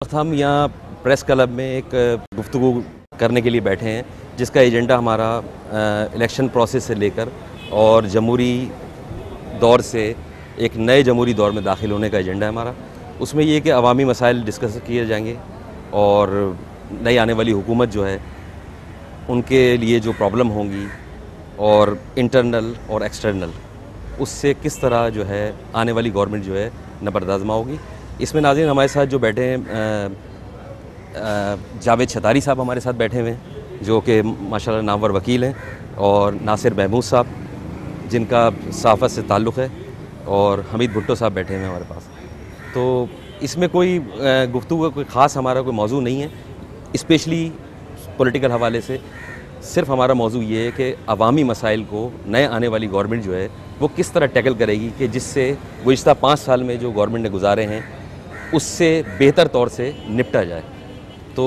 हम यहाँ press club में एक गुफ्तगू करने के लिए बैठे हैं, जिसका एजेंडा हमारा इलेक्शन प्रोसेस से लेकर और जमहूरी दौर से एक नए जमहूरी दौर में दाखिल होने का एजेंडा है हमारा। उसमें ये कि अवामी मसाइल डिस्कस किए जाएंगे और नई आने वाली हुकूमत जो है उनके लिए जो प्रॉब्लम होंगी और इंटरनल और एक्सटर्नल उससे किस तरह जो है आने वाली गवर्नमेंट जो है नबरदाज़मा होगी। इसमें नाज़रीन हमारे साथ जो बैठे हैं जावेद छतारी साहब हमारे साथ बैठे हुए हैं, जो कि माशाल्लाह नामवर वकील हैं, और नासिर महमूद साहब जिनका सहाफ़त से ताल्लुक़ है, और हमीद भुट्टो साहब बैठे हुए हैं हमारे पास। तो इसमें कोई गुफ्तगू का कोई ख़ास हमारा कोई मौजू नहीं है, स्पेशली पॉलिटिकल हवाले से। सिर्फ हमारा मौजू ये है कि अवामी मसाइल को नए आने वाली गवर्नमेंट जो है वो किस तरह टैकल करेगी कि जिससे गुज़िश्ता 5 साल में जो गवर्नमेंट ने गुजारे हैं उससे बेहतर तौर से निपटा जाए। तो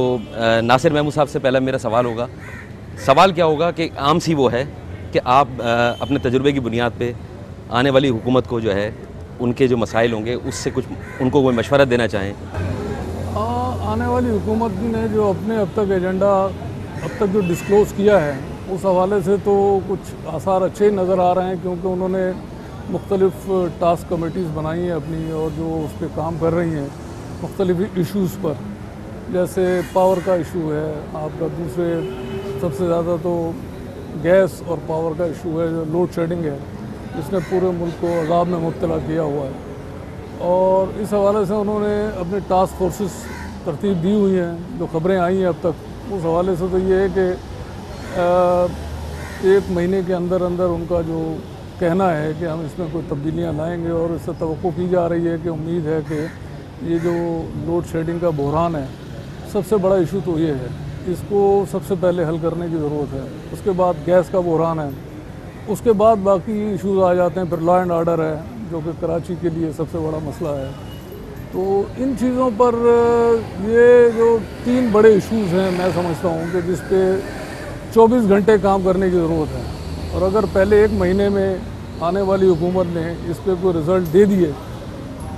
नासिर महमूद साहब से पहला मेरा सवाल क्या होगा कि आम सी वो है कि आप अपने तजुर्बे की बुनियाद पे आने वाली हुकूमत को जो है उनके जो मसाइल होंगे उससे कुछ उनको कोई मशवरा देना चाहें। आने वाली हुकूमत ने जो अपने अब तक जो डिस्क्लोज़ किया है उस हवाले से तो कुछ आसार अच्छे ही नज़र आ रहे हैं, क्योंकि उन्होंने मुख्तलिफ़ टास्क कमेटीज़ बनाई हैं अपनी और जो उस पर काम कर रही हैं मुख्तलिफ़ इश्यूज़ पर। जैसे पावर का इशू है आपका, दूसरे सबसे ज़्यादा तो गैस और पावर का इशू है, जो लोड शेडिंग है जिसने पूरे मुल्क को अज़ाब में मुब्तला किया हुआ है। और इस हवाले से उन्होंने अपने टास्क फोर्सेस तरतीब दी हुई हैं। जो ख़बरें आई हैं अब तक उस हवाले से तो ये है कि 1 महीने के अंदर उनका जो कहना है कि हम इसमें कोई तब्दीलियां लाएंगे, और इससे तवक्को की जा रही है कि उम्मीद है कि ये जो लोड शेडिंग का बहरान है, सबसे बड़ा इशू तो ये है, इसको सबसे पहले हल करने की ज़रूरत है। उसके बाद गैस का बहरान है, उसके बाद बाकी इशूज़ आ जाते हैं। फिर लॉ एंड ऑर्डर है जो कि कराची के लिए सबसे बड़ा मसला है। तो इन चीज़ों पर ये जो 3 बड़े इश्यूज़ हैं मैं समझता हूँ कि जिस पे 24 घंटे काम करने की ज़रूरत है। और अगर पहले 1 महीने में आने वाली हुकूमत ने इस पर कोई रिज़ल्ट दे दिए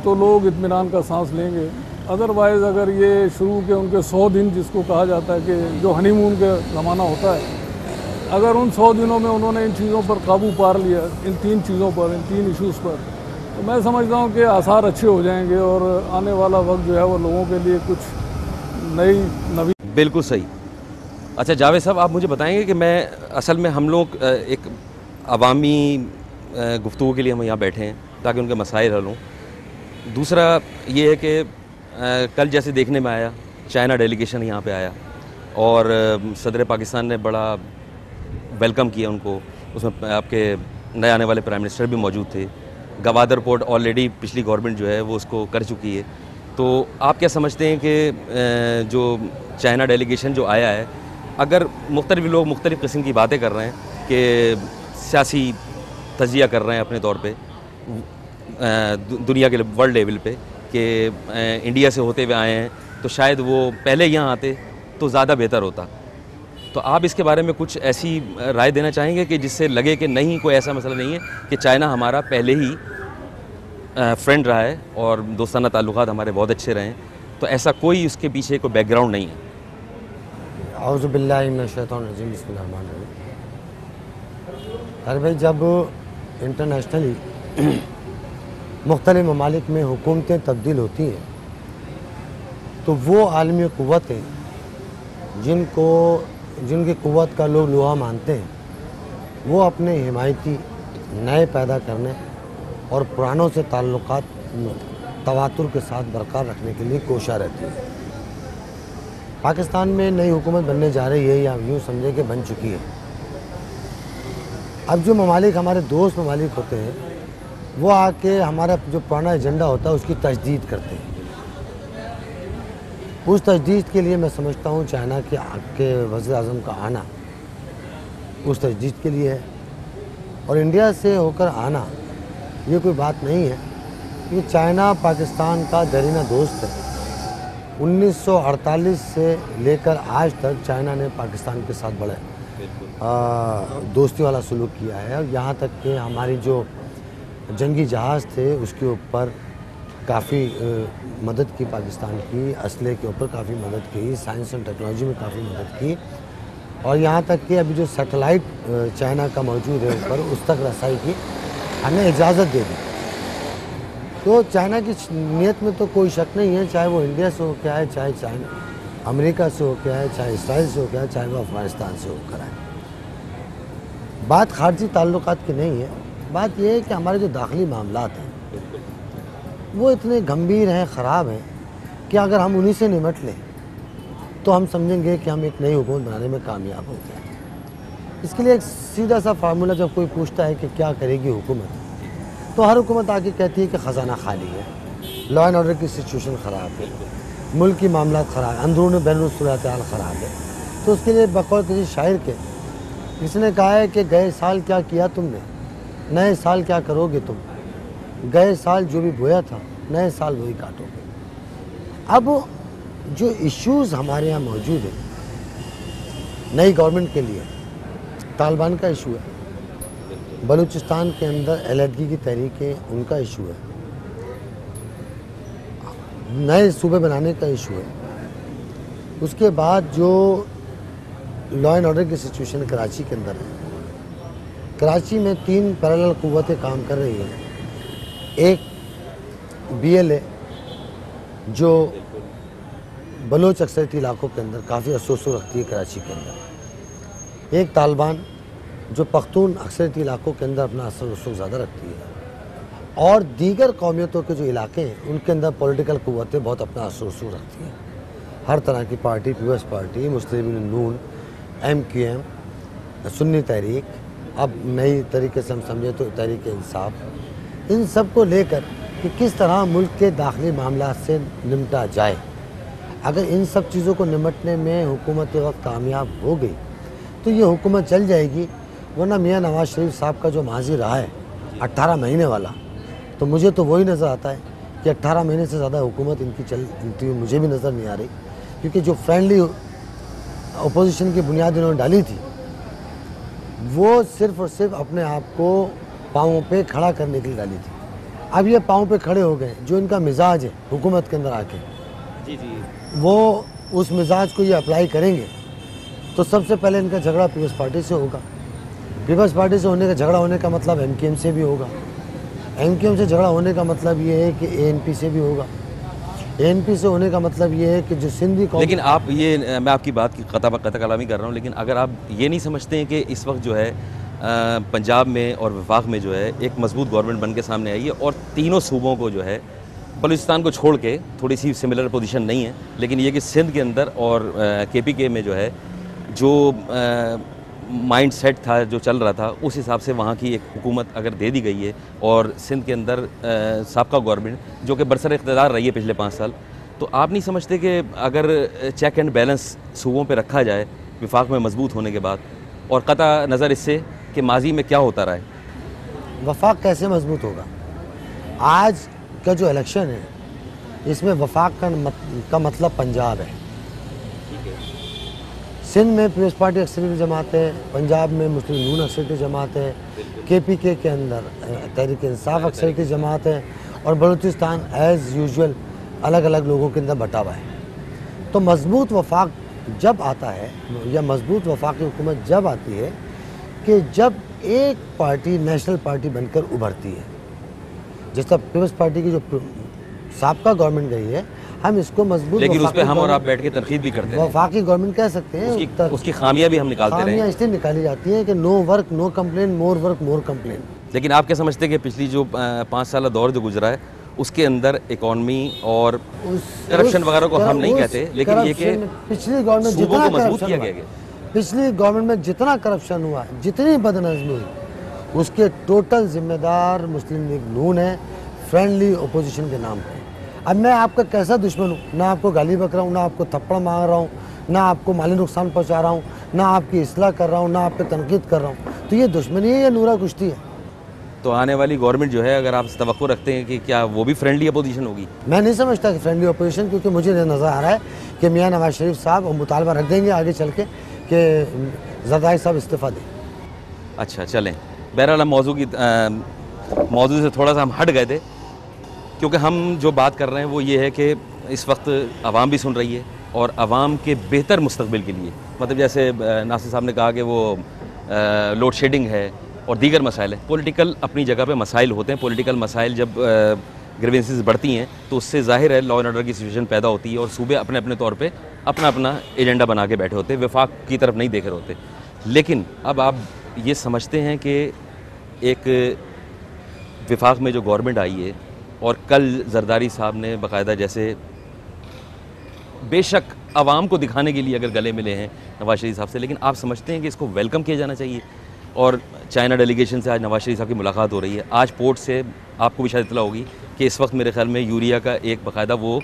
तो लोग इत्मीनान का सांस लेंगे। अदरवाइज़ अगर ये शुरू के उनके 100 दिन, जिसको कहा जाता है कि जो हनीमून का ज़माना होता है, अगर उन 100 दिनों में उन्होंने इन चीज़ों पर काबू पार लिया, इन 3 चीज़ों पर, इन 3 इश्यूज़ पर, तो मैं समझता हूँ कि आसार अच्छे हो जाएंगे और आने वाला वक्त जो है वो लोगों के लिए कुछ नई। बिल्कुल सही। अच्छा जावेद साहब, आप मुझे बताएंगे कि मैं असल में हम लोग एक अवामी गुफ्तगू के लिए हम यहाँ बैठे हैं ताकि उनके मसाइल हल हों। दूसरा ये है कि कल जैसे देखने में आया, चाइना डेलीगेशन यहाँ पे आया और सदर पाकिस्तान ने बड़ा वेलकम किया उनको। उसमें आपके नए आने वाले प्राइम मिनिस्टर भी मौजूद थे। गवादर पोर्ट ऑलरेडी पिछली गवर्नमेंट जो है वो उसको कर चुकी है। तो आप क्या समझते हैं कि जो चाइना डेलीगेशन जो आया है, अगर मुख्तलिफ लोग मुख्तलिफ़ किस्म की बातें कर रहे हैं कि सियासी तजिया कर रहे हैं अपने तौर पे दुनिया के वर्ल्ड लेवल पे कि इंडिया से होते हुए आए हैं, तो शायद वो पहले यहाँ आते तो ज़्यादा बेहतर होता। तो आप इसके बारे में कुछ ऐसी राय देना चाहेंगे कि जिससे लगे कि नहीं, कोई ऐसा मसला नहीं है कि चाइना हमारा पहले ही फ्रेंड रहा है और दोस्ताना ताल्लुकात हमारे बहुत अच्छे रहे हैं, तो ऐसा कोई उसके पीछे कोई बैकग्राउंड नहीं है? औज़ु बिल्लाहि मिनश शैतानिर रजीम, बिस्मिल्लाहिर्रहमानिर्रहीम। अरे भाई, जब इंटरनेशनली मुख्तलिफ ममालिक में हुकूमतें तब्दील होती हैं तो वो आलमी क़ुव्वतें जिनकी क़ुव्वत का लोग लोहा मानते हैं, वो अपने हिमायती नए पैदा करने और पुरानों से ताल्लुकात तवातुर के साथ बरकरार रखने के लिए कोशिश रहती है। पाकिस्तान में नई हुकूमत बनने जा रही है, या यूँ समझे कि बन चुकी है। अब जो ममालिक हमारे दोस्त ममालिक होते हैं वो आके हमारा जो पुराना एजेंडा होता है उसकी तजदीद करते हैं। उस तजदीद के लिए मैं समझता हूँ चाइना के वज़ीर आज़म का आना उस तजदीद के लिए है। और इंडिया से होकर आना ये कोई बात नहीं है। ये चाइना पाकिस्तान का दरीना दोस्त है। 1948 से लेकर आज तक चाइना ने पाकिस्तान के साथ बड़े दोस्ती वाला सलूक किया है। और यहाँ तक कि हमारी जो जंगी जहाज़ थे उसके ऊपर काफ़ी मदद की पाकिस्तान की, असले के ऊपर काफ़ी मदद की, साइंस एंड टेक्नोलॉजी में काफ़ी मदद की, और यहाँ तक कि अभी जो सैटेलाइट चाइना का मौजूद है ऊपर, उस तक रसाई की हमें इजाज़त दे दी। तो चाइना की नीयत में तो कोई शक नहीं है, चाहे वो इंडिया से होकर आए, चाहे चाइना अमेरिका से होकर आए, चाहे इसराइल से होकर आए, चाहे वो अफगानिस्तान से होकर आए। बात खारजी ताल्लुकात की नहीं है, बात यह है कि हमारे जो दाखिली मामलात हैं वो इतने गंभीर हैं, ख़राब हैं कि अगर हम उन्हीं से निमट लें तो हम समझेंगे कि हम एक नई हुकूमत बनाने में कामयाब हो गए। इसके लिए एक सीधा सा फार्मूला जब कोई पूछता है कि क्या करेगी हुकूमत, तो हर हुकूमत आके कहती है कि ख़जाना खाली है, लॉ एंड ऑर्डर की सिचुएशन ख़राब है, मुल्क की मामलात ख़राब, अंदरून बैरून सूरत हाल ख़राब है। तो उसके लिए बकौल किसी शायर के किसने कहा है कि गए साल क्या किया तुमने, नए साल क्या करोगे तुम, गए साल जो भी बोया था नए साल वही काटोगे। अब जो इश्यूज़ हमारे यहाँ मौजूद है नई गवर्नमेंट के लिए, तालिबान का इशू है, बलूचिस्तान के अंदर अलहदगी की तहरीकें उनका इशू है, नए सूबे बनाने का इशू है, उसके बाद जो लॉ एंड ऑर्डर की सिचुएशन कराची के अंदर है। कराची में 3 पैरेलल कुव्वतें काम कर रही हैं। एक BLA जो बलोच अक्सरियती इलाकों के अंदर काफ़ी असोसो रखती है कराची के अंदर, एक तालिबान जो पख्तून अक्सरियती इलाकों के अंदर अपना असर रसूख ज़्यादा रखती है, और दीगर कौमियतों के जो इलाके हैं उनके अंदर पॉलिटिकल कुव्वतें बहुत अपना असर रसूख रखती हैं। हर तरह की पार्टी, पीपल्स पार्टी, मुस्लिम नून, MQM, सुन्नी तहरीक, अब नई तरीके से हम समझे तो तहरीक इंसाफ, इन सब को लेकर कि किस तरह मुल्क के दाखिली मामला से निपटा जाए। अगर इन सब चीज़ों को निपटने में हुकूमत वक्त कामयाब हो गई तो ये हुकूमत चल जाएगी, वरना मियाँ नवाज़ शरीफ साहब का जो माजी रहा है 18 महीने वाला, तो मुझे तो वही नज़र आता है कि 18 महीने से ज़्यादा हुकूमत इनकी चलती हुई मुझे भी नज़र नहीं आ रही, क्योंकि जो फ्रेंडली अपोजिशन की बुनियाद इन्होंने डाली थी वो सिर्फ़ और सिर्फ अपने आप को पाँवों पे खड़ा करने के लिए डाली थी। अब ये पाँव पे खड़े हो गए, जो इनका मिजाज है हुकूमत के अंदर आके वो उस मिजाज को ये अप्लाई करेंगे, तो सबसे पहले इनका झगड़ा पीपल्स पार्टी से होगा। पीपल्स पार्टी से होने का झगड़ा होने का मतलब MQM से भी होगा, MQM से झगड़ा होने का मतलब ये है कि ANP से भी होगा, ANP से होने का मतलब ये है कि जो सिंधी कौम। लेकिन आप ये, मैं आपकी बात की कता कलामी कर रहा हूँ, लेकिन अगर आप ये नहीं समझते हैं कि इस वक्त जो है पंजाब में और वफाक में जो है एक मजबूत गवर्नमेंट बन के सामने आई है, और तीनों सूबों को जो है, बलूचिस्तान को छोड़ के थोड़ी सी सिमिलर पोजीशन नहीं है, लेकिन ये कि सिंध के अंदर और KPK में जो है जो माइंड सेट था, जो चल रहा था, उस हिसाब से वहाँ की एक हुकूमत अगर दे दी गई है, और सिंध के अंदर साबका गवर्नमेंट जो कि बरसर इक़्तिदार रही है पिछले 5 साल, तो आप नहीं समझते कि अगर चेक एंड बैलेंस सूबों पे रखा जाए वफाक में मजबूत होने के बाद, और कता नज़र इससे कि माजी में क्या होता रहा है, वफाक कैसे मजबूत होगा? आज का जो इलेक्शन है इसमें वफाक का मतलब पंजाब है। सिंध में पीपल्स पार्टी अक्सरियती जमात है, पंजाब में मुस्लिम नून अक्सरियती जमात है, KPK के अंदर तहरीक इंसाफ अक्सरियती जमात है, और बलूचिस्तान एज़ यूजुअल अलग अलग लोगों के अंदर बटा हुआ है। तो मजबूत वफाक जब आता है, या मजबूत वफाकी हुकूमत जब आती है कि जब एक पार्टी नेशनल पार्टी बनकर उभरती है, जिस तरह पीपल्स पार्टी की जो साबका गवर्नमेंट गई है, हम इसको मजबूत, लेकिन उस पर हम और आप बैठ के तनकीद भी करते हैं, वफाकी गवर्नमेंट कह सकते हैं। उसकी खामियां भी हम निकालते रहे। खामियां इसलिए निकाली जाती हैं कि no work no complain, more work more complain. लेकिन आप क्या समझते हैं कि पिछली जो 5 साल दौर जो गुजरा है उसके अंदर इकॉनमी और करप्शन वगैरह को हम नहीं कहते, लेकिन ये कि पिछली गवर्नमेंट जितना मजबूत किया गया, पिछली गवर्नमेंट में जितना करप्शन हुआ, जितनी बदनज़मी हुई, उसके टोटल जिम्मेदार मुस्लिम लीग नून है, फ्रेंडली अपोजिशन के नाम पे। अब मैं आपका कैसा दुश्मन हूँ? ना आपको गाली बक रहा हूँ, ना आपको थप्पड़ मार रहा हूँ, ना आपको माली नुकसान पहुँचा रहा हूँ, ना आपकी इस्लाह कर रहा हूँ, ना आप पे तनकीद कर रहा हूँ। तो ये दुश्मनी है या नूरा कुश्ती है? तो आने वाली गवर्नमेंट जो है, अगर आप तवक्को रखते हैं कि क्या वो भी फ्रेंडली अपोजिशन होगी? मैं नहीं समझता कि फ्रेंडली अपोजिशन, क्योंकि मुझे नज़र आ रहा है कि मियाँ नवाज शरीफ साहब मुतालबा रख देंगे आगे चल के कि ज़रदारी साहब इस्तीफ़ा दें। अच्छा, चलें। बहरहाल हम मौजू से थोड़ा सा हम हट गए थे, क्योंकि हम जो बात कर रहे हैं वो ये है कि इस वक्त आवाम भी सुन रही है और आवाम के बेहतर मुस्तकबिल के लिए, मतलब जैसे नासिर साहब ने कहा कि वो लोड शेडिंग है और दीगर मसाइल हैं। पॉलिटिकल अपनी जगह पे मसाइल होते हैं, पॉलिटिकल मसाइल जब ग्रीवेंसेस बढ़ती हैं तो उससे ज़ाहिर है लॉ एंड ऑर्डर की सिचुएशन पैदा होती है और सूबे अपने अपने तौर पे अपना अपना एजेंडा बना के बैठे होते हैं, वफाक की तरफ नहीं देख रहे होते। लेकिन अब आप ये समझते हैं कि एक वफाक में जो गवर्नमेंट आई है और कल जरदारी साहब ने बाकायदा जैसे बेशक आवाम को दिखाने के लिए अगर गले मिले हैं नवाज शरीफ साहब से, लेकिन आप समझते हैं कि इसको वेलकम किया जाना चाहिए। और चाइना डेलीगेशन से आज नवाज शरीफ साहब की मुलाकात हो रही है। आज पोर्ट से आपको भी शायद इतला होगी कि इस वक्त मेरे ख्याल में यूरिया का एक बाकायदा वो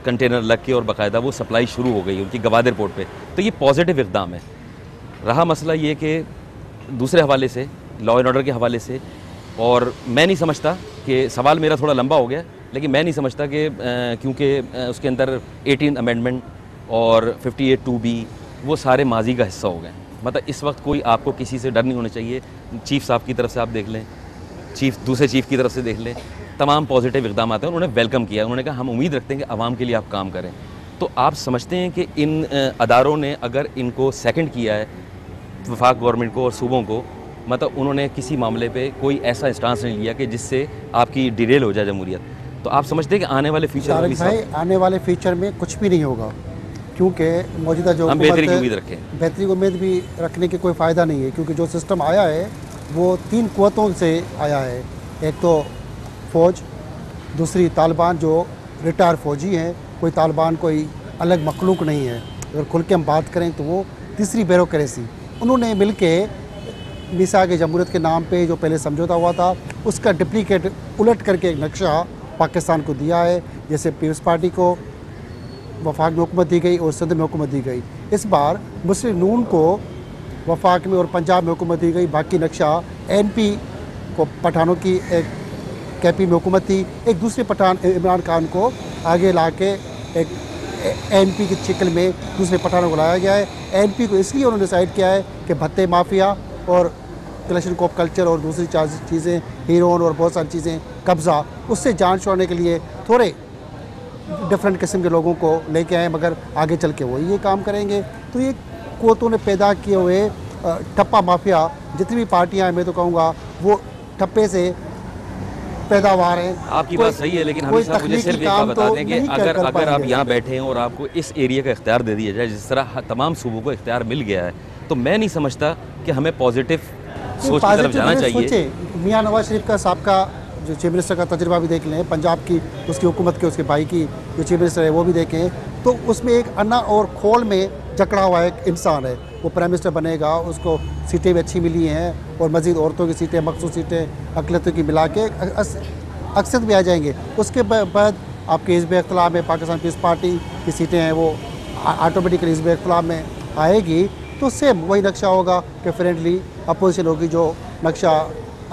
कंटेनर लग के और बाकायदा वो सप्लाई शुरू हो गई उनकी गवादर पोर्ट पे। तो ये पॉजिटिव इक़दाम है। रहा मसला ये कि दूसरे हवाले से लॉ एंड ऑर्डर के हवाले से, और मैं नहीं समझता कि सवाल मेरा थोड़ा लंबा हो गया, लेकिन मैं नहीं समझता कि क्योंकि उसके अंदर 18 अमेंडमेंट और 58(2)B वो सारे माजी का हिस्सा हो गए। मतलब इस वक्त कोई आपको किसी से डर नहीं होना चाहिए। चीफ़ साहब की तरफ से आप देख लें, दूसरे चीफ़ की तरफ से देख लें, तमाम पॉजिटिव इक़दाम आते हैं। उन्होंने वेलकम किया, उन्होंने कहा हम उम्मीद रखते हैं कि आवाम के लिए आप काम करें। तो आप समझते हैं कि इन अदारों ने अगर इनको सेकंड किया है वफाक गवर्नमेंट को और सूबों को, मतलब उन्होंने किसी मामले पे कोई ऐसा स्टांस नहीं लिया कि जिससे आपकी डिरेल हो जाए जमहूरियत, तो आप समझते हैं कि आने वाले फ्यूचर में भाई आने वाले फ्यूचर में कुछ भी नहीं होगा, क्योंकि मौजूदा जो हम बेहतरी की उम्मीद रखें। बेहतरी की उम्मीद भी रखने के कोई फ़ायदा नहीं है, क्योंकि जो सिस्टम आया है वो 3 क़ुव्वतों से आया है। एक तो फ़ौज, दूसरी तालिबान जो रिटायर फ़ौजी हैं, कोई तालिबान कोई अलग मखलूक नहीं है। अगर खुल के हम बात करें तो वो तीसरी ब्यूरोक्रेसी, उन्होंने मिल के मिसाक जमहूरियत के नाम पे जो पहले समझौता हुआ था उसका डुप्लीकेट उलट करके एक नक्शा पाकिस्तान को दिया है। जैसे पीपल्स पार्टी को वफाक में हुकूमत दी गई और सिंध में हुकूमत दी गई, इस बार मुस्लिम नून को वफाक में और पंजाब में हुकूमत दी गई। बाकी नक्शा NP को पठानों की एक KP में हुकूमत थी, एक दूसरे पठान इमरान खान को आगे ला के एक NP की शक्ल में दूसरे पठानों को लाया गया है। NP को इसलिए उन्होंने डिसाइड किया है कि भत्ते माफिया और कलेक्शन कॉप कल्चर और दूसरी चीज़ें, हीरोइन और बहुत सारी चीज़ें, कब्ज़ा, उससे जान छुड़ाने के लिए थोड़े डिफरेंट किस्म के लोगों को लेके आए, मगर आगे चल के वो ये काम करेंगे। तो ये क़ुव्वतों ने पैदा किए हुए ठप्पा माफिया, जितनी भी पार्टियाँ हैं मैं तो कहूँगा वो ठप्पे से पैदावार है। आपकी बात सही है, लेकिन हमें मुझे सिर्फ एक बात बता दें कि अगर आप यहाँ बैठे हैं और आपको इस एरिया का इख्तियार दे दिया जाए जिस तरह तमाम सूबों को इख्तियार मिल गया है, तो मैं नहीं समझता कि हमें पॉजिटिव सोच की तरफ जाना चाहिए। मियाँ नवाज शरीफ का सबका जो चीफ मिनिस्टर का तजुर्बा भी देख लें, पंजाब की उसकी हुकूमत के उसके भाई की जो चीफ मिनिस्टर है वो भी देखें, तो उसमें एक अन्ना और खोल में जकड़ा हुआ एक इंसान है। वो प्राइम मिनिस्टर बनेगा, उसको सीटें भी अच्छी मिली हैं और मज़ीद औरतों की सीटें, मखसूस सीटें अक़लियतों की मिला के अक्सर भी आ जाएंगे। उसके बाद आपके हिज़्ब इख्तिलाफ में पाकिस्तान पीपल्स पार्टी की सीटें हैं वो ऑटोमेटिकली हिज़्ब इख्तिलाफ में आएगी। तो सेम वही नक्शा होगा कि फ्रेंडली अपोजिशन होगी, जो नक्शा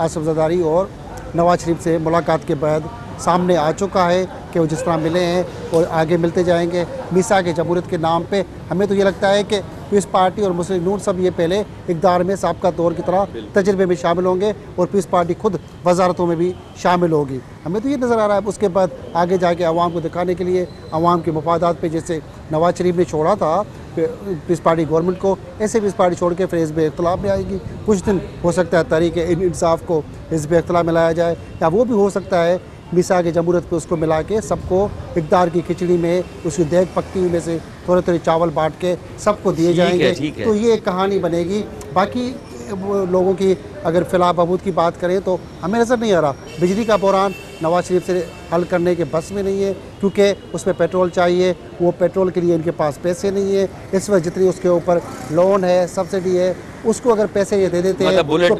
आसिफ जरदारी और नवाज शरीफ से मुलाकात के बाद सामने आ चुका है कि वो जिस तरह मिले हैं और आगे मिलते जाएंगे मिसाक जमहूरियत के नाम पे। हमें तो ये लगता है कि पीपल्स पार्टी और मुस्लिम नून सब ये पहले इक़्तिदार में साबका दौर की तरह तजर्बे में शामिल होंगे और पीपल्स पार्टी खुद वजारतों में भी शामिल होगी। हमें तो ये नज़र आ रहा है। उसके बाद आगे जाके आवाम को दिखाने के लिए, आवाम के मफादात पे जैसे नवाज शरीफ ने छोड़ा था पीपल्स पार्टी गवर्नमेंट को, ऐसे पीपल्स पार्टी छोड़ के फिर हिज़्ब इख्तिलाफ में आएगी। कुछ दिन हो सकता है तहरीक इंसाफ को हिज़्ब इख्तिलाफ में लाया जाए, या वो भी हो सकता है मिसाक जमहूरियत पे उसको मिला के सबको इक़्तिदार की खिचड़ी में उसकी देग पकती हुई में से थोड़े थोड़े चावल बांट के सबको दिए जाएंगे। तो ये एक कहानी बनेगी। बाकी लोगों की अगर फिलहाल बहबूद की बात करें तो हमें नज़र नहीं आ रहा बिजली का बहरान नवाज शरीफ से हल करने के बस में नहीं है, क्योंकि उसमें पेट्रोल चाहिए, वो पेट्रोल के लिए इनके पास पैसे नहीं है। इस वक्त जितनी उसके ऊपर लोन है, सब्सिडी है, उसको अगर पैसे ये दे देते हैं तो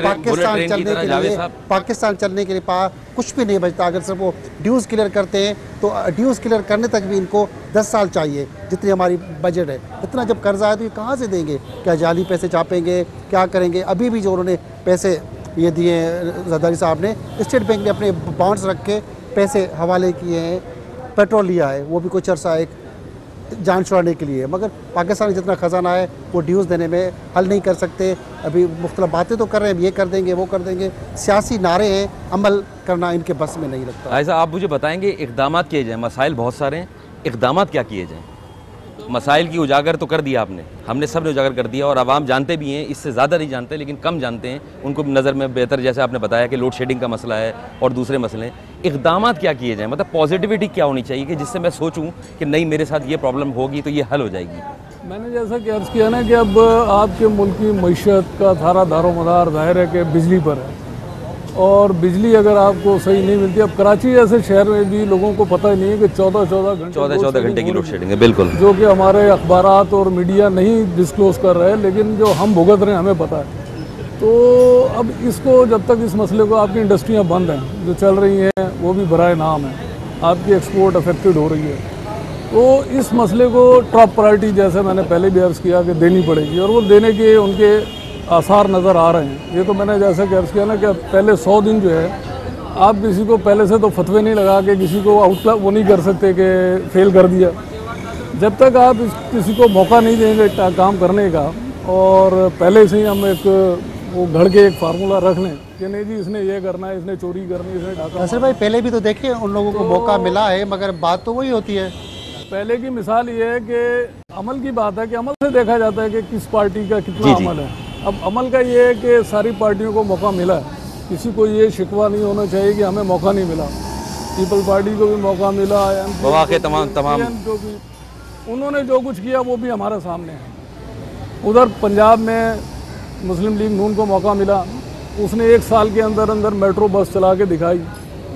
पाकिस्तान चलने के लिए कुछ भी नहीं बचता। अगर सिर्फ वो ड्यूज़ क्लियर करते हैं तो ड्यूज़ क्लियर करने तक भी इनको 10 साल चाहिए, जितनी हमारी बजट है। इतना जब कर्जा है तो ये कहाँ से देंगे? क्या जाली पैसे छापेंगे, क्या करेंगे? अभी भी जो उन्होंने पैसे ये दिए हैं जरदारी साहब ने, स्टेट बैंक ने अपने बॉन्ड्स रख के पैसे हवाले किए हैं, पेट्रोल लिया है, वो भी कुछ अर्सा एक जान छुड़ाने के लिए, मगर पाकिस्तान जितना ख़जाना है वो ड्यूज़ देने में हल नहीं कर सकते। अभी मुख्तलिफ बातें तो कर रहे हैं, ये कर देंगे वो कर देंगे, सियासी नारे हैं, अमल करना इनके बस में नहीं लगता। ऐसा आप मुझे बताएंगे इक़दामात किए जाएँ, मसाइल बहुत सारे हैं, इक़दामात क्या किए जाएँ? मसाइल की उजागर तो कर दिया आपने, हमने सब ने उजागर कर दिया और आवाम जानते भी हैं, इससे ज़्यादा नहीं जानते लेकिन कम जानते हैं, उनको नज़र में बेहतर, जैसे आपने बताया कि लोड शेडिंग का मसला है और दूसरे मसले हैं। इक़दामात क्या किए जाएँ, मतलब पॉजिटिविटी क्या होनी चाहिए कि जिससे मैं सोचूं कि नहीं मेरे साथ ये प्रॉब्लम होगी तो ये हल हो जाएगी। मैंने जैसा कि अर्ज़ किया ना कि अब आपके मुल्क की मईशत का सारा दारोमदार ज़ाहिर है कि बिजली पर है, और बिजली अगर आपको सही नहीं मिलती, अब कराची जैसे शहर में भी लोगों को पता ही नहीं है कि 14 घंटे की लोड शेडिंग है, बिल्कुल, जो कि हमारे अखबारात और मीडिया नहीं डिस्क्लोज कर रहे हैं, लेकिन जो हम भुगत रहे हैं हमें पता है। तो अब इसको जब तक इस मसले को, आपकी इंडस्ट्रियाँ बंद हैं जो चल रही हैं वो भी बराए नाम है, आपकी एक्सपोर्ट अफेक्टेड हो रही है, तो इस मसले को टॉप प्रायोरिटी जैसे मैंने पहले भी अर्ज़ किया कि देनी पड़ेगी, और वो देने के उनके आसार नज़र आ रहे हैं। ये तो मैंने जैसे कि अर्ज़ किया ना कि पहले 100 दिन जो है आप किसी को पहले से तो फतवे नहीं लगा के किसी को वो नहीं कर सकते कि फेल कर दिया। जब तक आप किसी को मौका नहीं देंगे काम करने का, और पहले से ही हम एक वो घड़ के एक फार्मूला रख लें कि नहीं जी इसने ये करना है, इसने चोरी करनी है, इसने डाका। असर भाई पहले भी तो देखिए उन लोगों को मौका मिला है, मगर बात तो वही होती है। पहले की मिसाल ये है कि अमल की बात है कि अमल से देखा जाता है कि किस पार्टी का कितना अमल है। अब अमल का ये है कि सारी पार्टियों को मौका मिला है, किसी को ये शिकवा नहीं होना चाहिए कि हमें मौका नहीं मिला। पीपल पार्टी को भी मौका मिला, तमाम जो भी उन्होंने जो कुछ किया वो भी हमारे सामने है। उधर पंजाब में मुस्लिम लीग नून को मौका मिला, उसने 1 साल के अंदर अंदर मेट्रो बस चला के दिखाई।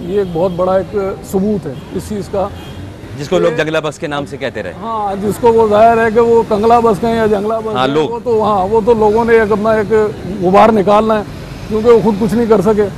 ये एक बहुत बड़ा एक सबूत है इस चीज़ का, जिसको लोग जंगला बस के नाम से कहते रहे। हाँ, जिसको वो जाहिर है कि वो कंगला बस कहें या जंगला बस, हाँ, लोग वो तो लोगों ने एक अपना एक गुबार निकालना है, क्योंकि वो खुद कुछ नहीं कर सके।